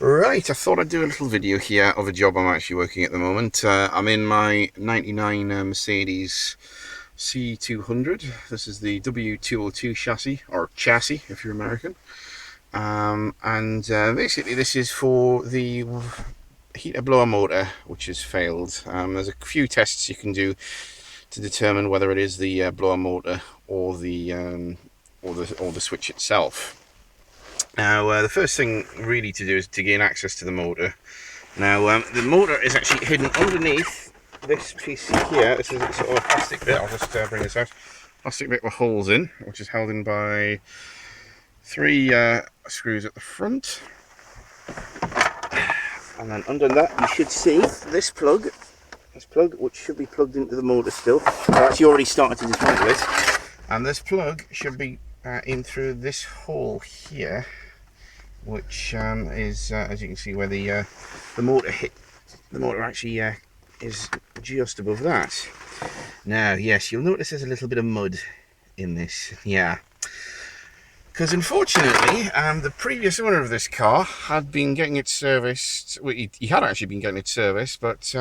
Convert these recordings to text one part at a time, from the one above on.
Right, I thought I'd do a little video here of a job I'm actually working at the moment. I'm in my 99 Mercedes C200. This is the W202 chassis, or chassis if you're American. And basically this is for the heater blower motor, which has failed. There's a few tests you can do to determine whether it is the blower motor or the switch itself. Now, the first thing really to do is to gain access to the motor. Now, the motor is actually hidden underneath this piece here. This is sort of a plastic bit. I'll just bring this out. Plastic bit with holes in, which is held in by three screws at the front. And then under that, you should see this plug. This plug, which should be plugged into the motor still. I've actually already started to dismantle it. And this plug should be in through this hole here, which is, as you can see, where the motor hit. The motor actually is just above that. Now, yes, you'll notice there's a little bit of mud in this, yeah. Because unfortunately, the previous owner of this car had been getting it serviced. Well, he had actually been getting it serviced, but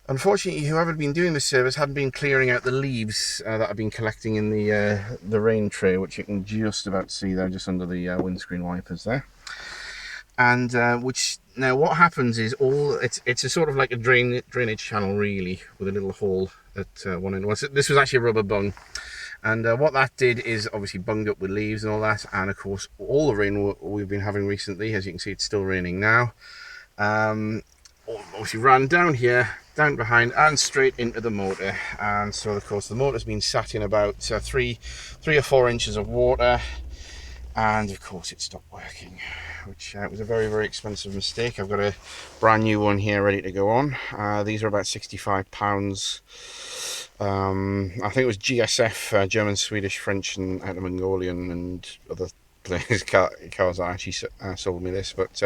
unfortunately, whoever had been doing the service hadn't been clearing out the leaves that had been collecting in the rain tray, which you can just about see there, just under the windscreen wipers there. And which now what happens is it's a sort of like a drainage channel really, with a little hole at one end. Well, this was actually a rubber bung, and what that did is obviously bunged up with leaves and all that. And of course, all the rain we've been having recently, as you can see, it's still raining now. Obviously ran down here, down behind, and straight into the motor. And so of course the motor's been sat in about 3 or 4 inches of water, and of course it stopped working, which was a very, very expensive mistake. I've got a brand new one here ready to go on. These are about £65. I think it was GSF, German, Swedish, French, and out of Mongolian and other cars that actually sold me this. But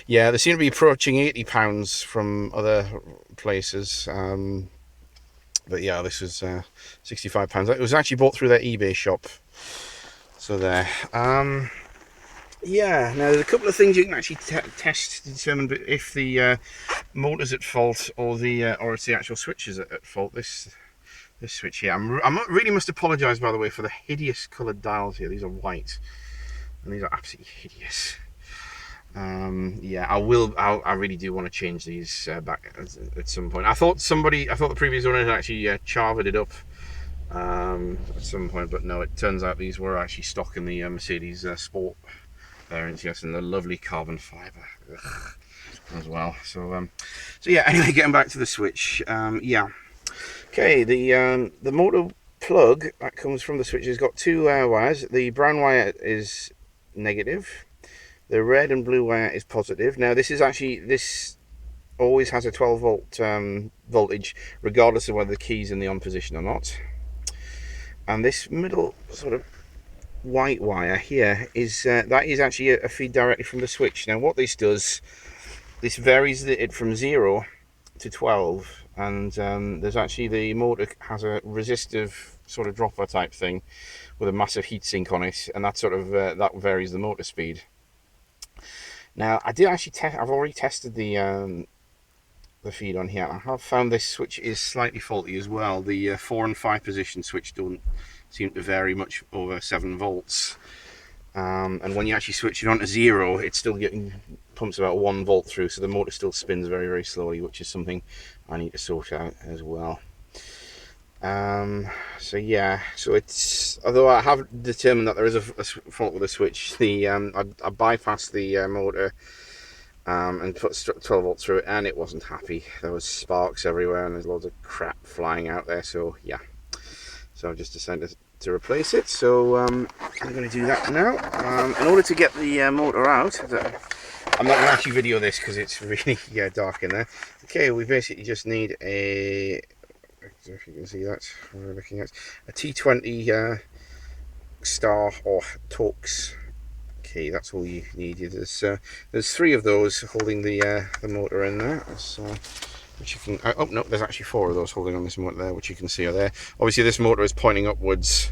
yeah, they seem to be approaching £80 from other places. But yeah, this was £65. It was actually bought through their eBay shop. So there. Yeah, now there's a couple of things you can actually test to determine if the motor's at fault or it's the actual switch is at fault. This switch here. I really must apologise, by the way, for the hideous coloured dials here. These are white, and these are absolutely hideous. Yeah, I really do want to change these back at some point. I thought the previous owner had actually charvered it up at some point, but no, it turns out these were actually stock in the Mercedes Sport variants, yes, and the lovely carbon fibre as well. So yeah, anyway, getting back to the switch. Yeah, okay, the motor plug that comes from the switch has got two wires. The brown wire is negative, the red and blue wire is positive. Now this always has a 12 volt voltage, regardless of whether the key's in the on position or not. And this middle sort of white wire here is that is actually a feed directly from the switch. Now what this does, this varies it from 0 to 12, and there's actually, the motor has a resistive sort of dropper type thing with a massive heatsink on it, and that sort of that varies the motor speed. Now I did actually I've already tested the feed on here. I have found this switch is slightly faulty as well. The 4 and 5 position switch don't seem to vary much over 7 volts, and when you actually switch it on to 0, it's still pumps about 1 volt through, so the motor still spins very, very slowly, which is something I need to sort out as well. So yeah, so it's, although I have determined that there is a fault with the switch, I bypassed the motor and put 12 volts through it, and it wasn't happy. There was sparks everywhere and there's loads of crap flying out there. So yeah, so I've just decided to replace it. So I'm going to do that now. In order to get the motor out, I'm not going to actually video this because it's really dark in there. Okay, we basically just need if you can see that, we're looking at a T20 star or Torx. Okay, that's all you need. There's 3 of those holding the motor in there, which you can. Oh no, there's actually 4 of those holding on this motor there, which you can see are there. Obviously, this motor is pointing upwards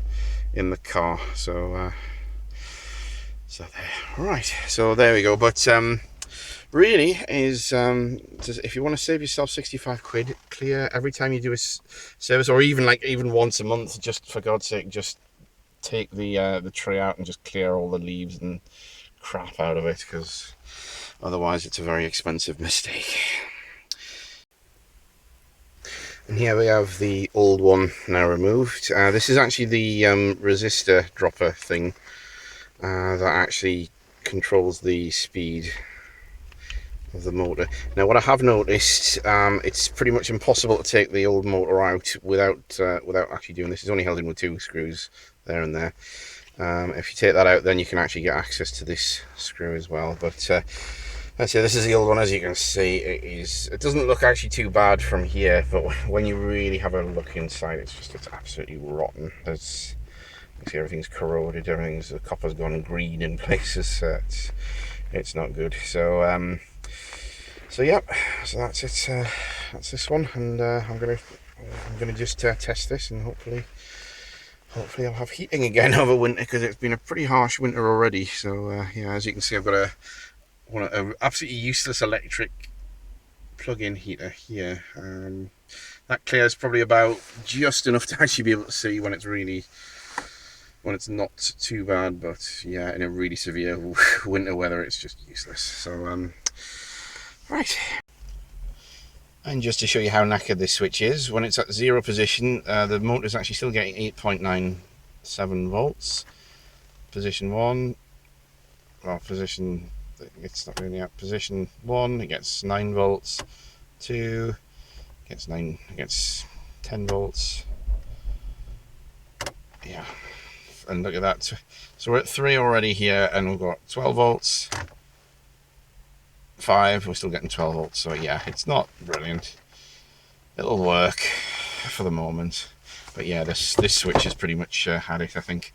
in the car, so there. Right, so there we go. But really is if you want to save yourself 65 quid, clear every time you do a service, or even once a month, just for God's sake, just take the tray out and just clear all the leaves and crap out of it, because otherwise it's a very expensive mistake. And here we have the old one now removed. This is actually the resistor dropper thing that actually controls the speed of the motor. Now what I have noticed, it's pretty much impossible to take the old motor out without actually doing this. It's only held in with 2 screws there and there. If you take that out, then you can actually get access to this screw as well. But let's say this is the old one. As you can see, it doesn't look actually too bad from here, but when you really have a look inside, it's absolutely rotten. You see everything's corroded, the copper's gone green in places. It's not good. So yep, so that's it. That's this one, and I'm gonna just test this, and hopefully I'll have heating again over winter, because it's been a pretty harsh winter already. So yeah, as you can see, I've got an absolutely useless electric plug-in heater here. That clears probably about just enough to actually be able to see when it's not too bad, but yeah, in a really severe winter weather, it's just useless. So right. And just to show you how knackered this switch is, when it's at 0 position, the motor's actually still getting 8.97 volts. Position 1, well, position, it's not really at position 1, it gets 9 volts. 2 gets 10 volts. Yeah, and look at that. So we're at 3 already here, and we've got 12 volts. 5, we're still getting 12 volts. So yeah, it's not brilliant. It'll work for the moment, but yeah, this switch has pretty much had it, I think.